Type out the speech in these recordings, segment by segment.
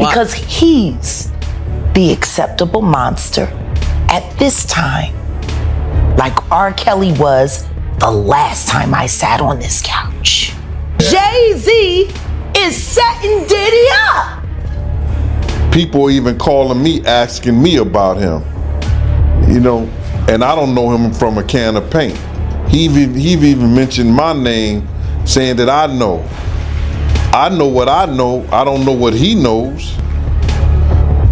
because he's the acceptable monster at this time, like R. Kelly was the last time I sat on this couch. Jay-Z is setting Diddy up. People even calling me, asking me about him, you know, and I don't know him from a can of paint. He even mentioned my name, saying that I know what I know. I don't know what he knows,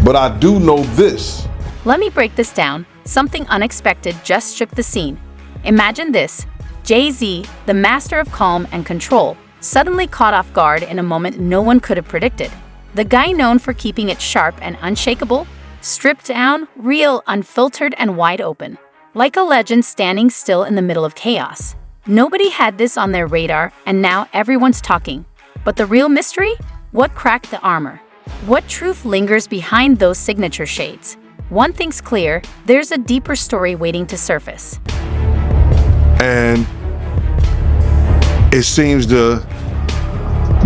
but I do know this. Let me break this down. Something unexpected just shook the scene. Imagine this. Jay-Z, the master of calm and control, suddenly caught off guard in a moment no one could have predicted. The guy known for keeping it sharp and unshakable, stripped down, real, unfiltered, and wide open. Like a legend standing still in the middle of chaos. Nobody had this on their radar, and now everyone's talking. But the real mystery? What cracked the armor? What truth lingers behind those signature shades? One thing's clear, there's a deeper story waiting to surface. And it seems to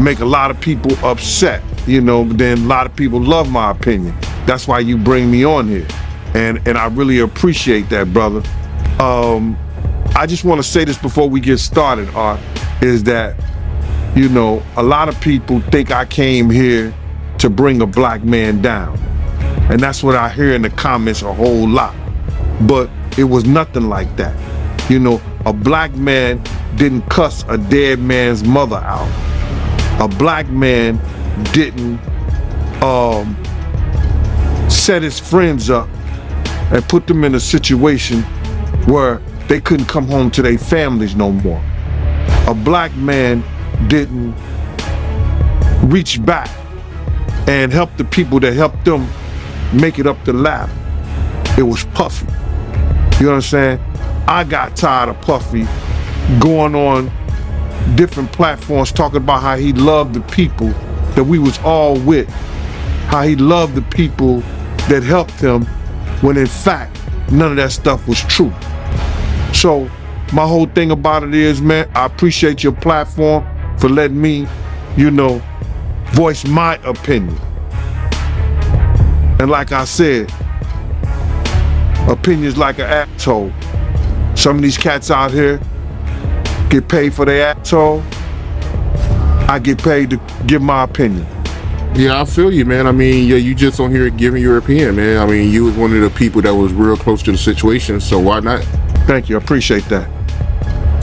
make a lot of people upset, you know, then a lot of people love my opinion. That's why you bring me on here. And I really appreciate that, brother. I just want to say this before we get started, Art, is that, you know, a lot of people think I came here to bring a black man down. And that's what I hear in the comments a whole lot. But it was nothing like that. You know, a black man didn't cuss a dead man's mother out. A black man didn't set his friends up and put them in a situation where they couldn't come home to their families no more. A black man didn't reach back and help the people that helped them make it up the ladder. It was Puffy. You know what I'm saying? I got tired of Puffy going on different platforms talking about how he loved the people that we was all with, how he loved the people that helped him, when in fact, none of that stuff was true. So my whole thing about it is, man, I appreciate your platform for letting me, you know, voice my opinion. And like I said, opinions like an asshole. Some of these cats out here get paid for their asshole. I get paid to give my opinion. Yeah, I feel you, man. I mean, yeah, you just on here giving your opinion, man. I mean, you was one of the people that was real close to the situation, so why not? Thank you, I appreciate that.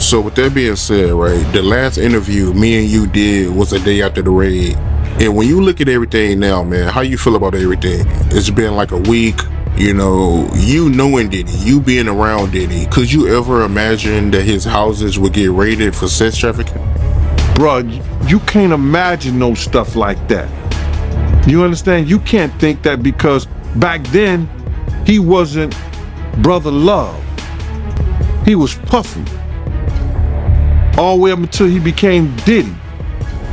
So with that being said, right, the last interview me and you did was a day after the raid. And when you look at everything now, man, how you feel about everything? It's been like a week, you know, you knowing Diddy, you being around Diddy. Could you ever imagine that his houses would get raided for sex trafficking? Bruh, you can't imagine no stuff like that. You understand? You can't think that, because back then, he wasn't Brother Love. He was Puffy. All the way up until he became Diddy.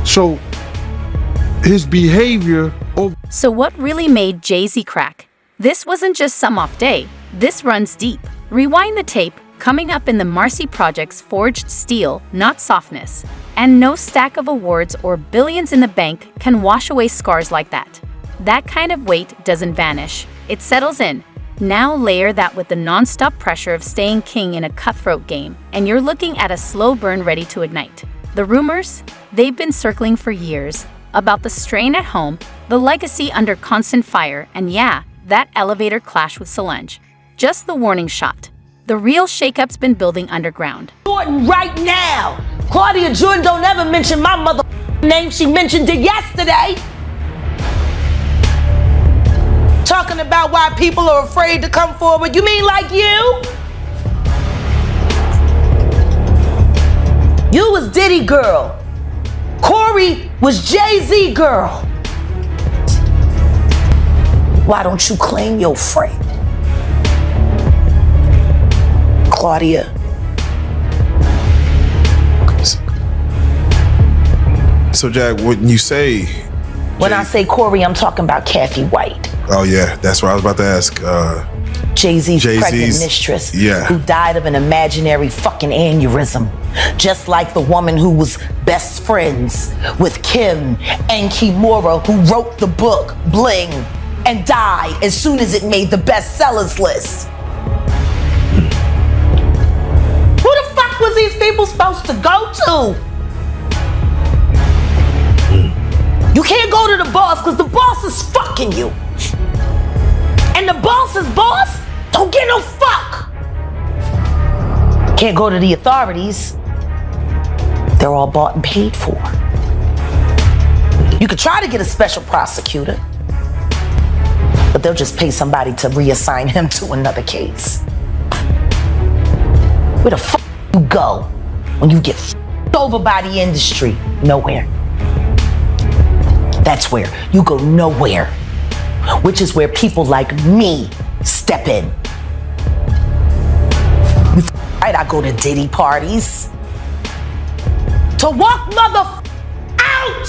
So, his behavior... So what really made Jay-Z crack? This wasn't just some off day. This runs deep. Rewind the tape. Coming up in the Marcy Project's Forged Steel, Not Softness. And no stack of awards or billions in the bank can wash away scars like that. That kind of weight doesn't vanish. It settles in. Now layer that with the non-stop pressure of staying king in a cutthroat game, and you're looking at a slow burn ready to ignite. The rumors? They've been circling for years. About the strain at home, the legacy under constant fire, and yeah, that elevator clash with Solange. Just the warning shot. The real shakeup's been building underground. Jordan right now. Claudia Jordan don't ever mention my mother name. She mentioned it yesterday. Talking about why people are afraid to come forward. You mean like you? You was Diddy girl. Corey was Jay-Z girl. Why don't you claim your friend? Claudia. So Jack, when you say... When I say Corey, I'm talking about Kathy White. Oh yeah, that's what I was about to ask. Jay-Z's pregnant Jay-Z's, mistress, yeah. who died of an imaginary fucking aneurysm, just like the woman who was best friends with Kim and Kimura, who wrote the book Bling, and died as soon as it made the bestsellers list. Who the fuck was these people supposed to go to? You can't go to the boss because the boss is fucking you. And the boss's boss don't get no fuck. Can't go to the authorities. They're all bought and paid for. You could try to get a special prosecutor, but they'll just pay somebody to reassign him to another case. Where the fuck you go when you get f***ed over by the industry? Nowhere. That's where you go nowhere, which is where people like me step in. Right, I go to Diddy parties to walk mother out,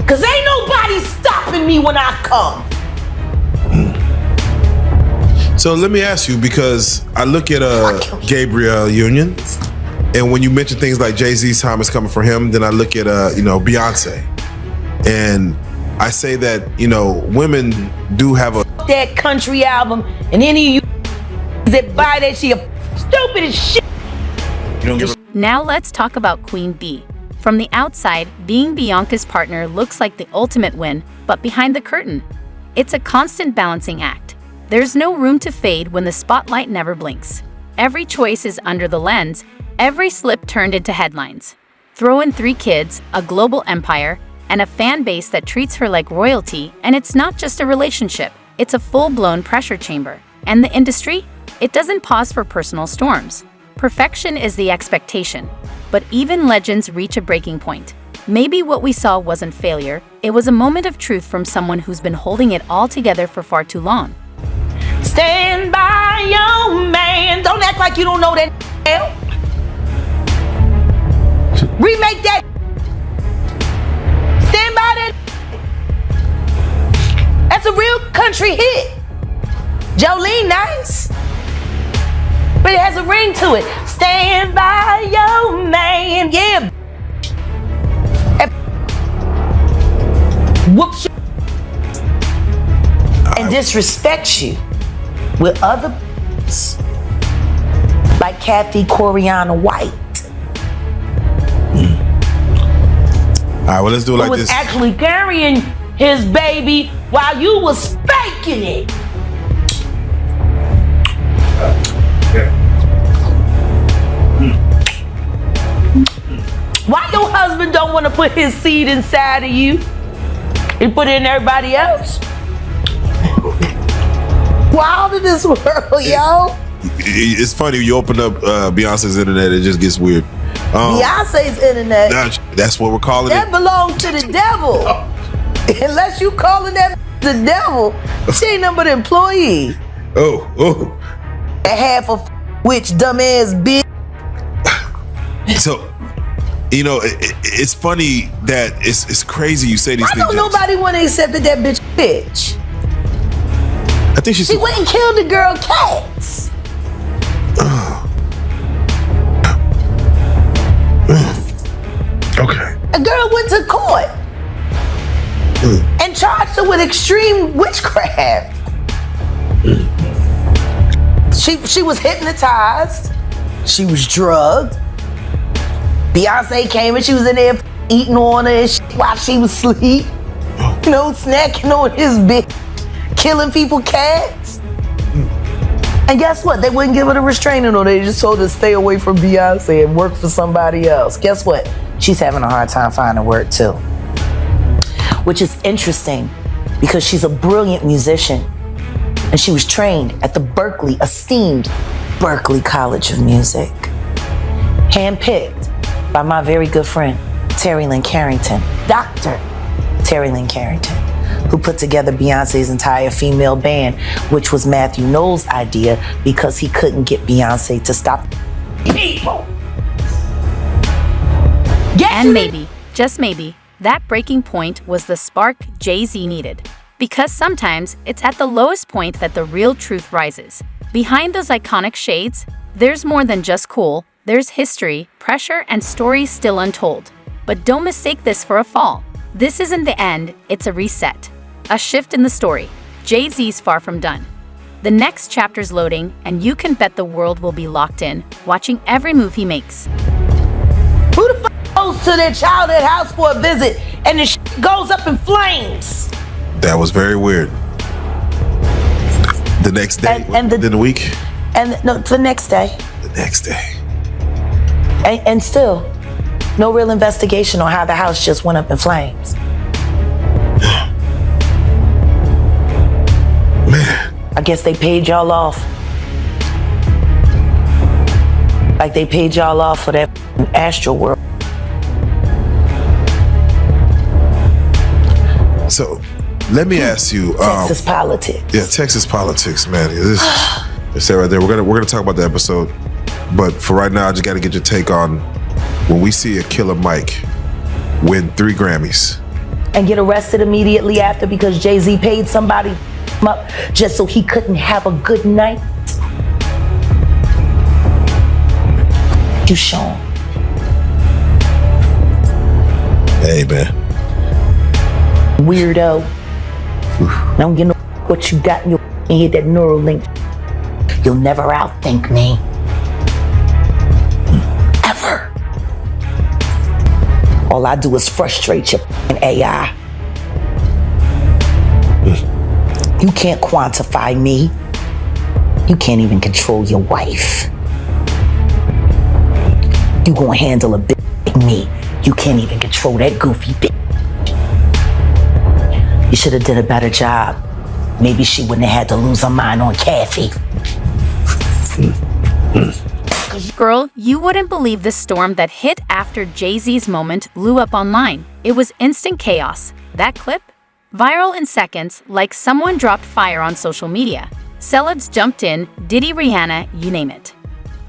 cause ain't nobody stopping me when I come. So let me ask you, because I look at Gabriel Union, and when you mention things like Jay-Z's time is coming for him, then I look at Beyonce, and I say that women do have that country album, and any of you that buy that shit stupid as shit. You don't give a Now let's talk about Queen Bee. From the outside, being Bianca's partner looks like the ultimate win, but behind the curtain, it's a constant balancing act. There's no room to fade when the spotlight never blinks. Every choice is under the lens, every slip turned into headlines. Throw in 3 kids, a global empire, and a fan base that treats her like royalty, and it's not just a relationship, it's a full-blown pressure chamber. And the industry? It doesn't pause for personal storms. Perfection is the expectation, but even legends reach a breaking point. Maybe what we saw wasn't failure, it was a moment of truth from someone who's been holding it all together for far too long. Stand by your man. Don't act like you don't know that. Remake that. Stand by that. That's a real country hit. Jolene, nice, but it has a ring to it. Stand by your man, yeah. Whoops you and disrespect you with other like Kathy Coriana White. All right, well, let's do it like who was this. actually carrying his baby while you was faking it. Why your husband don't want to put his seed inside of you and put it in everybody else? Wild in this world, yo. It's funny, you open up Beyonce's internet, it just gets weird. Beyonce's internet. That's what we're calling That it. belongs to the devil. Unless you calling that the devil, she ain't nothing but an employee. Oh. And half of which dumbass bitch. So, it's funny that it's crazy you say these Why things. don't nobody want to accept that bitch? I think she's. She went and killed the girl cats. Okay. A girl went to court and charged her with extreme witchcraft. She was hypnotized. She was drugged. Beyonce came and she was in there eating on her and shit while she was asleep. Snacking on his bitch, killing people cats. And guess what? They wouldn't give her the restraining order. They just told her to stay away from Beyonce and work for somebody else. Guess what? She's having a hard time finding work too. Which is interesting because she's a brilliant musician and she was trained at the esteemed Berklee College of Music. Handpicked by my very good friend, Terry Lynn Carrington, Dr. Terry Lynn Carrington, who put together Beyonce's entire female band, which was Matthew Knowles' idea because he couldn't get Beyonce to stop people. And maybe, just maybe, that breaking point was the spark Jay-Z needed. Because sometimes it's at the lowest point that the real truth rises. Behind those iconic shades, there's more than just cool. There's history, pressure, and stories still untold. But don't mistake this for a fall. This isn't the end, it's a reset. A shift in the story. Jay-Z's far from done. The next chapter's loading, and you can bet the world will be locked in, watching every move he makes. Who the f goes to their childhood house for a visit and the shit goes up in flames? That was very weird. The next day, And within the week? And no, the next day. The next day. And still, no real investigation on how the house just went up in flames. Man. I guess they paid y'all off. Like they paid y'all off for that Astral World. So, let me ask you. Texas politics. Yeah, Texas politics, man. It's that right there. We're gonna talk about the episode, but for right now, I just got to get your take on when we see a Killer Mike win 3 Grammys. And get arrested immediately after because Jay-Z paid somebody up just so he couldn't have a good night. You, Sean. Hey, man. Weirdo. I don't get no what you got in your head, that neural link. You'll never outthink me. Ever. All I do is frustrate your AI. You can't quantify me. You can't even control your wife. You gonna handle a bitch like me. You can't even control that goofy bitch. You should have did a better job. Maybe she wouldn't have had to lose her mind on Kathy. Girl, you wouldn't believe the storm that hit after Jay-Z's moment blew up online. It was instant chaos. That clip? Viral in seconds, like someone dropped fire on social media. Celebs jumped in, Diddy, Rihanna, you name it.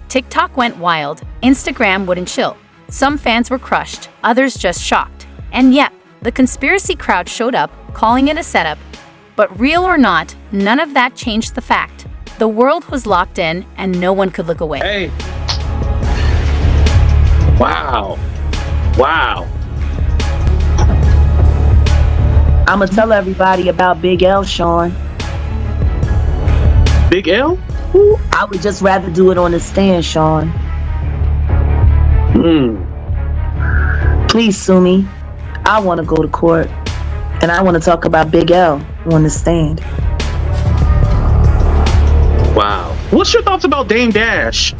TikTok went wild, Instagram wouldn't chill. Some fans were crushed, others just shocked. And yep, the conspiracy crowd showed up, calling it a setup. But real or not, none of that changed the fact. The world was locked in and no one could look away. Hey. Wow. Wow. I'ma tell everybody about Big L, Sean. Big L? Ooh, I would just rather do it on the stand, Sean. Please sue me. I want to go to court. And I want to talk about Big L on the stand. Wow. What's your thoughts about Dame Dash?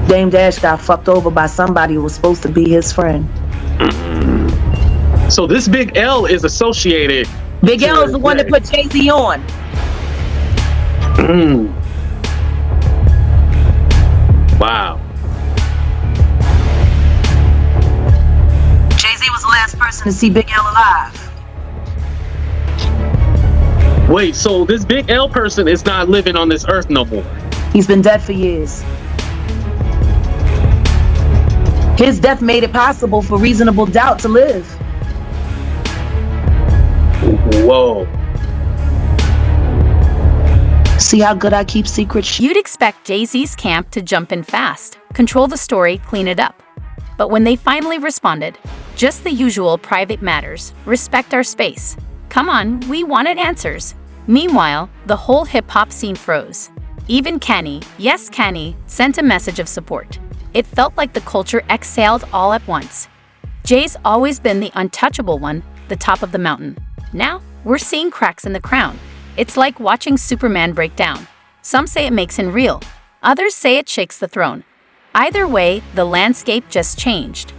Dame Dash got fucked over by somebody who was supposed to be his friend. So this Big L is associated. Big L is the one that put Jay-Z on. Wow. Jay-Z was the last person to see Big L alive. Wait, so this Big L person is not living on this earth no more? He's been dead for years. His death made it possible for reasonable doubt to live. Whoa. See how good I keep secrets? You'd expect Jay-Z's camp to jump in fast, control the story, clean it up. But when they finally responded, just the usual private matters, respect our space. Come on, we wanted answers. Meanwhile, the whole hip-hop scene froze. Even Kenny, yes Kenny, sent a message of support. It felt like the culture exhaled all at once. Jay's always been the untouchable one, the top of the mountain. Now, we're seeing cracks in the crown. It's like watching Superman break down. Some say it makes him real. Others say it shakes the throne. Either way, the landscape just changed.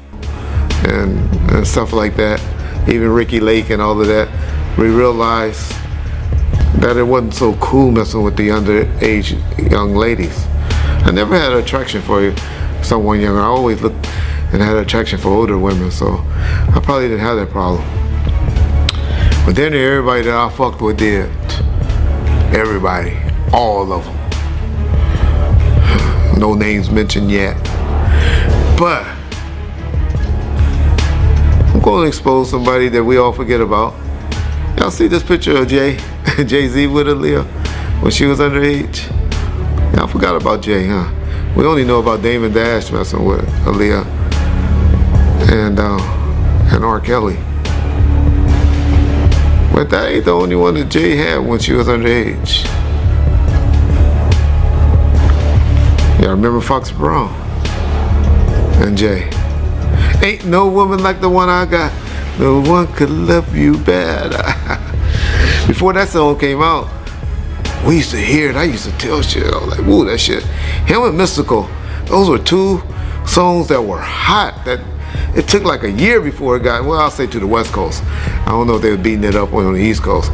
And stuff like that, even Ricky Lake and all of that, we realized that it wasn't so cool messing with the underage young ladies. I never had an attraction for someone younger. I always looked and had an attraction for older women, so I probably didn't have that problem. But then everybody that I fucked with did. Everybody, all of them. No names mentioned yet. But I'm going to expose somebody that we all forget about. Y'all see this picture of Jay-Z with Aaliyah when she was underage? Y'all forgot about Jay, huh? We only know about Damon Dash messing with Aaliyah and R.Kelly. But that ain't the only one that Jay had when she was underage. Y'all remember Foxy Brown and Jay? Ain't no woman like the one I got. No one could love you better. Before that song came out, we used to hear it. I used to tell shit. I was like, woo, that shit. Him and Mystical, those were two songs that were hot. That it took like a year before it got, well, I'll say to the West Coast. I don't know if they were beating it up on the East Coast.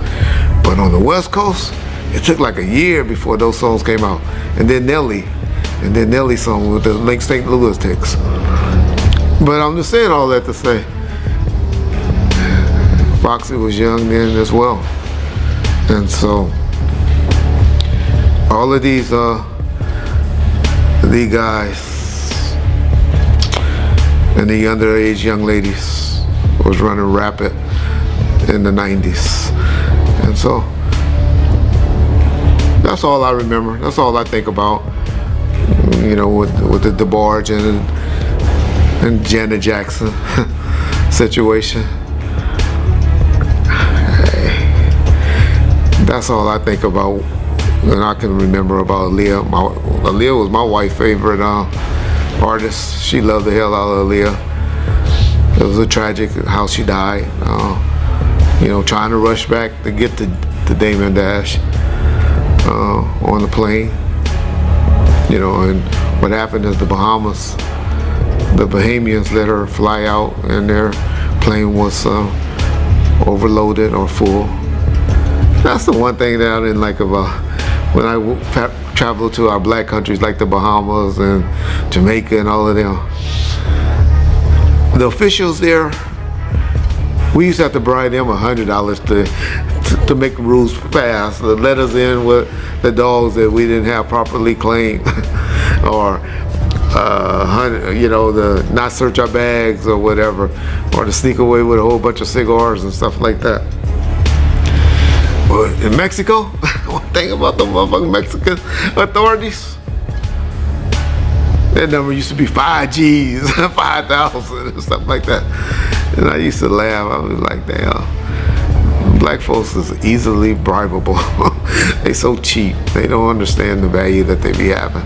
But on the West Coast, it took like a year before those songs came out. And then Nelly's song with the Lake St. Louis Ticks. But I'm just saying all that to say, Foxy was young then as well. And so, all of these guys and the underage young ladies was running rapid in the 90s. And so, that's all I remember. That's all I think about, you know, with the DeBarge and Janet Jackson situation. That's all I think about, and I can remember about Aaliyah. Aaliyah was my wife's favorite artist. She loved the hell out of Aaliyah. It was a tragic how she died. You know, trying to rush back to get to Damon Dash on the plane. You know, and what happened is the Bahamians let her fly out, and their plane was overloaded or full. That's the one thing that I didn't like about when I traveled to our black countries like the Bahamas and Jamaica and all of them. The officials there, we used to have to bribe them $100 to make the rules pass, to let us in with the dogs that we didn't have properly claimed, or you know, the not search our bags or whatever, or to sneak away with a whole bunch of cigars and stuff like that. But in Mexico, one thing about the motherfucking Mexican authorities, that number used to be 5 G's, 5,000 and stuff like that. And I used to laugh. I was like, damn, black folks is easily bribable. They so cheap. They don't understand the value that they be having.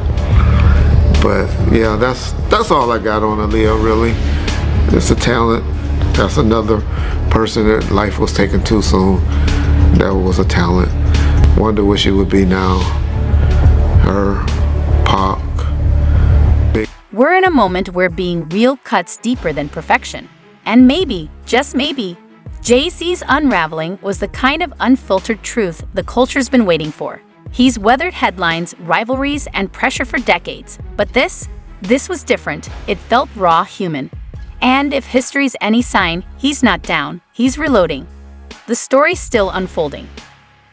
But yeah, that's all I got on Aaliyah, really. It's a talent. That's another person that life was taken too soon. That was a talent. Wonder where she would be now. Her, Pac, Big. We're in a moment where being real cuts deeper than perfection. And maybe, just maybe, Jay-Z's unraveling was the kind of unfiltered truth the culture's been waiting for. He's weathered headlines, rivalries, and pressure for decades. But this was different. It felt raw, human. And if history's any sign, he's not down. He's reloading. The story's still unfolding.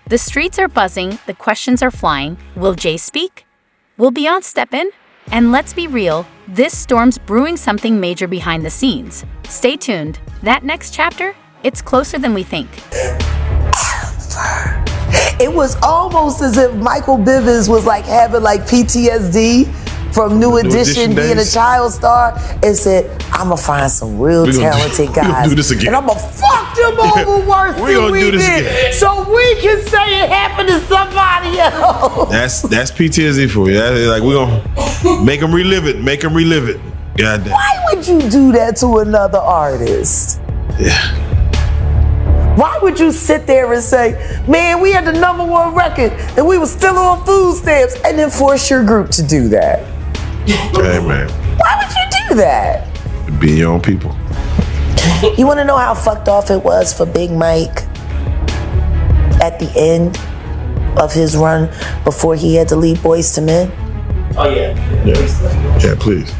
The streets are buzzing, the questions are flying. Will Jay speak? Will Beyonce step in? And let's be real, this storm's brewing something major behind the scenes. Stay tuned. That next chapter, it's closer than we think. It was almost as if Michael Bivins was like having like PTSD from New Edition being a child star, and said, I'm gonna find some real talented guys. Do this again. And I'm gonna fuck them over worse than we did. So we can say it happened to somebody else. That's PTSD for you. Like, we're gonna make them relive it. God damn. Why would you do that to another artist? Yeah. Why would you sit there and say, man, we had the #1 record and we were still on food stamps, and then force your group to do that? Hey, man. Why would you do that? Be your own people. You want to know how fucked off it was for Big Mike at the end of his run before he had to leave Boyz II Men? Oh, yeah. Yeah, please.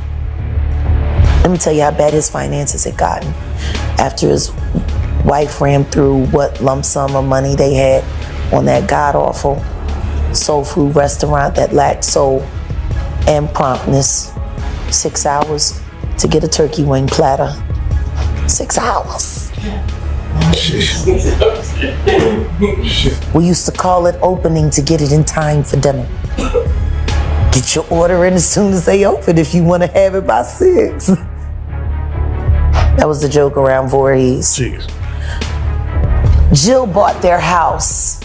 Let me tell you how bad his finances had gotten after his wife ran through what lump sum of money they had on that god-awful soul food restaurant that lacked soul and promptness. 6 hours to get a turkey wing platter. 6 hours. We used to call it opening to get it in time for dinner. Get your order in as soon as they open if you want to have it by 6. That was the joke around Voorhees. Jeez. Jill bought their house.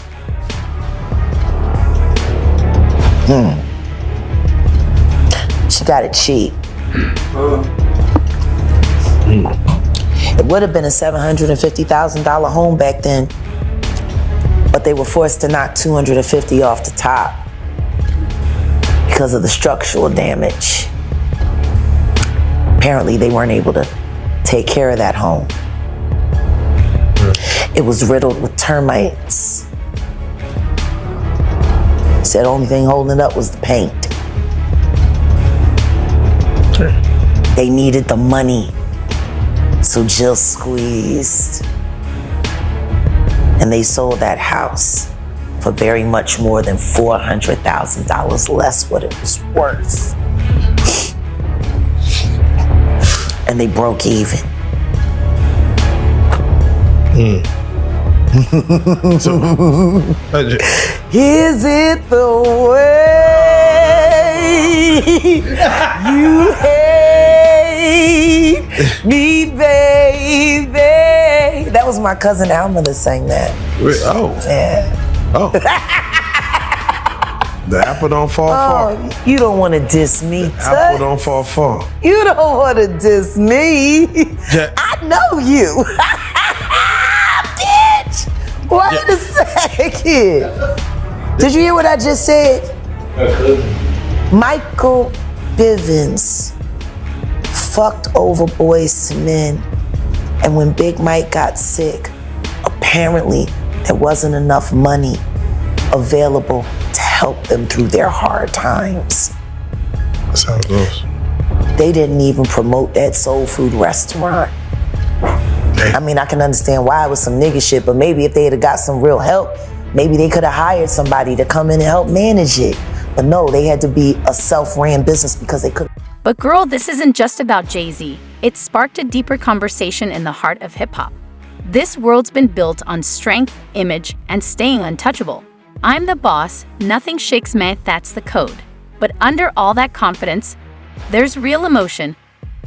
She got it cheap. It would have been a $750,000 home back then, but they were forced to knock $250 off the top because of the structural damage. Apparently, they weren't able to take care of that home. It was riddled with termites. Said the only thing holding it up was the paint. They needed the money, so Jill squeezed. And they sold that house for very much more than $400,000 less what it was worth. And they broke even. Is it the way you hate me, baby? That was my cousin Alma that sang that. Oh. Yeah. Oh. The apple don't fall far. Oh, you don't want to diss me, Apple don't fall far. You don't want to diss me. Yeah. I know you. Bitch. Wait a second. Did you hear what I just said? Michael Bivins fucked over Boys to Men, and when Big Mike got sick, apparently there wasn't enough money available to help them through their hard times. That's how it goes. They didn't even promote that soul food restaurant. I mean, I can understand why it was some nigga shit, but maybe if they had got some real help, maybe they could have hired somebody to come in and help manage it. But no, they had to be a self-ran business because they couldn't. But girl, this isn't just about Jay-Z. It sparked a deeper conversation in the heart of hip-hop. This world's been built on strength, image, and staying untouchable. I'm the boss, nothing shakes me, that's the code. But under all that confidence, there's real emotion.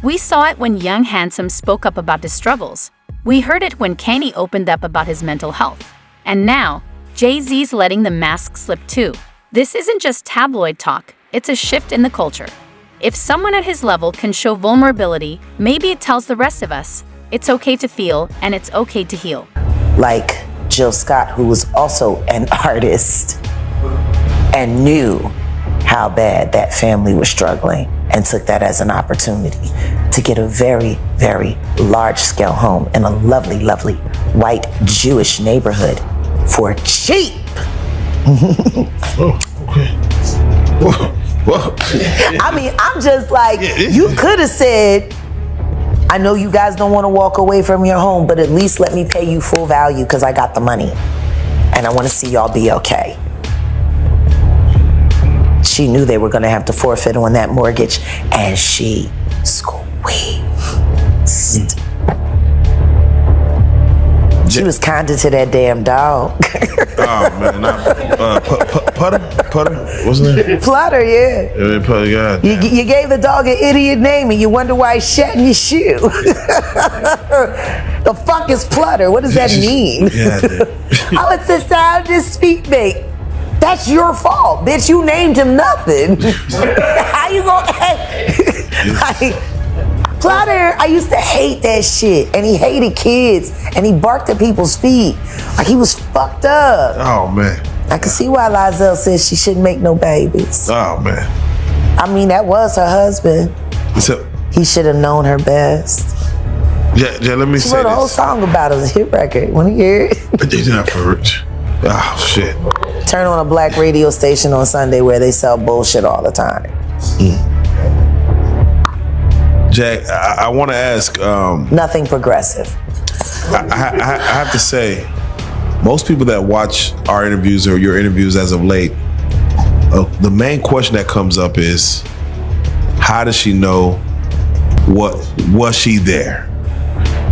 We saw it when Young Handsome spoke up about his struggles. We heard it when Kanye opened up about his mental health. And now, Jay-Z's letting the mask slip too. This isn't just tabloid talk, it's a shift in the culture. If someone at his level can show vulnerability, maybe it tells the rest of us, it's okay to feel and it's okay to heal. Like Jill Scott, who was also an artist and knew how bad that family was struggling and took that as an opportunity to get a very, very large-scale home in a lovely, lovely white Jewish neighborhood for cheap. Oh, okay. Whoa. I mean, I'm just like, you could have said, I know you guys don't want to walk away from your home, but at least let me pay you full value because I got the money. And I want to see y'all be okay. She knew they were going to have to forfeit on that mortgage, and she squeezed. She was kinder to that damn dog. Oh man, Putter, what's his name? Flutter, yeah. Putter, God. You gave the dog an idiot name, and you wonder why he's shat in your shoe. The fuck is Flutter? What does that mean? Yeah, Oh, it's the sound of speak mate. That's your fault, bitch. You named him nothing. How you gonna like, Flutter, I used to hate that shit. And he hated kids. And he barked at people's feet. Like he was fucked up. Oh man. I can see why Lizelle says she shouldn't make no babies. Oh man. I mean, that was her husband. So, He should have known her best. yeah, let me She say wrote a whole this. song about it. It was a hit record. Want to hear it? He's not for rich. Oh shit. Turn on a black radio station on Sunday where they sell bullshit all the time. Jack, I want to ask. Nothing progressive. I have to say, most people that watch our interviews or your interviews as of late, the main question that comes up is, how does she know? What was she there?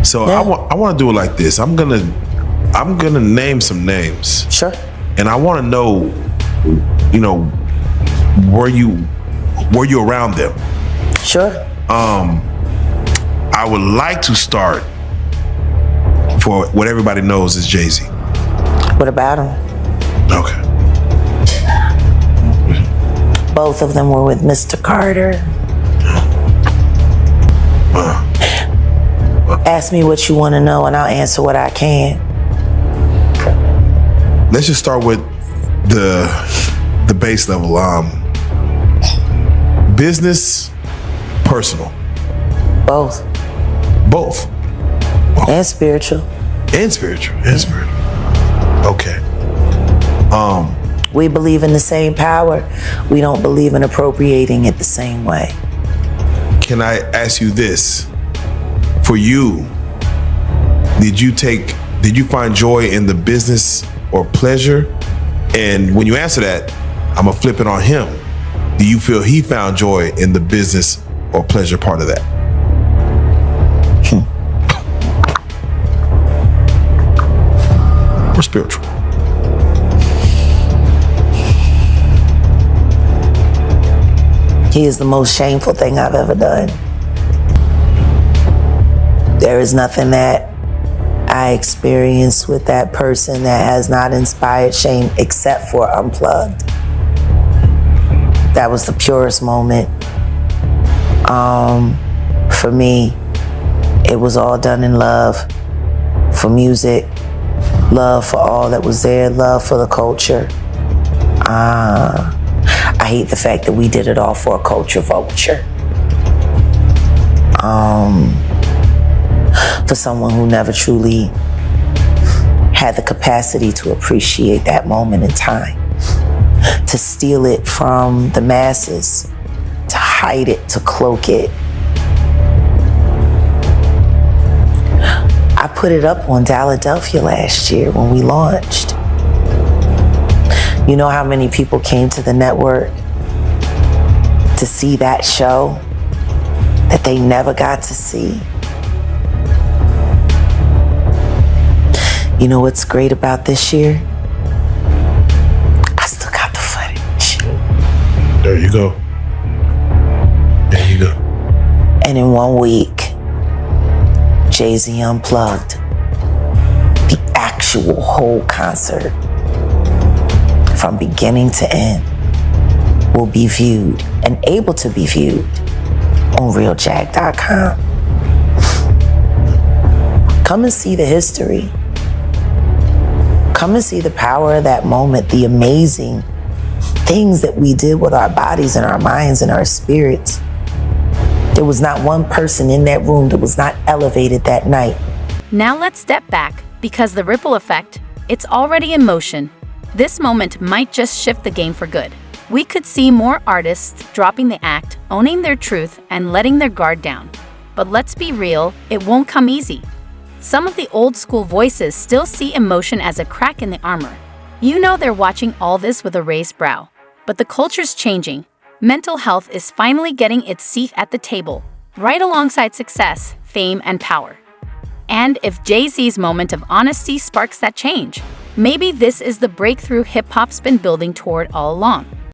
So Yeah. I want to do it like this. I'm gonna name some names, Sure. and I want to know, were you around them? Sure. I would like to start for what everybody knows is Jay-Z. What about him? Okay. Both of them were with Mr. Carter. Ask me what you want to know and I'll answer what I can. Let's just start with the base level. Business, personal. Both. Both. And spiritual. And spiritual. Okay. We believe in the same power. We don't believe in appropriating it the same way. Can I ask you this? For you, did you find joy in the business or pleasure? And when you answer that, I'm gonna flip it on him. Do you feel he found joy in the business or pleasure part of that? Or spiritual? He is the most shameful thing I've ever done. There is nothing that I experienced with that person that has not inspired shame except for Unplugged. That was the purest moment. For me, it was all done in love for music, love for all that was there, love for the culture. I hate the fact that we did it all for a culture vulture. For someone who never truly had the capacity to appreciate that moment in time, to steal it from the masses, to hide it, to cloak it. I put it up on Philadelphia last year when we launched. You know how many people came to the network to see that show that they never got to see? You know what's great about this year? I still got the footage. There you go. There you go. And in 1 week, Jay-Z Unplugged, the actual whole concert, from beginning to end, will be viewed and able to be viewed on realjag.com. Come and see the history. Come and see the power of that moment, the amazing things that we did with our bodies and our minds and our spirits. There was not one person in that room that was not elevated that night. Now let's step back, because the ripple effect, it's already in motion. This moment might just shift the game for good. We could see more artists dropping the act, owning their truth, and letting their guard down. But let's be real, it won't come easy. Some of the old school voices still see emotion as a crack in the armor. You know they're watching all this with a raised brow. But the culture's changing. Mental health is finally getting its seat at the table, right alongside success, fame, and power. And if Jay-Z's moment of honesty sparks that change, maybe this is the breakthrough hip-hop's been building toward all along.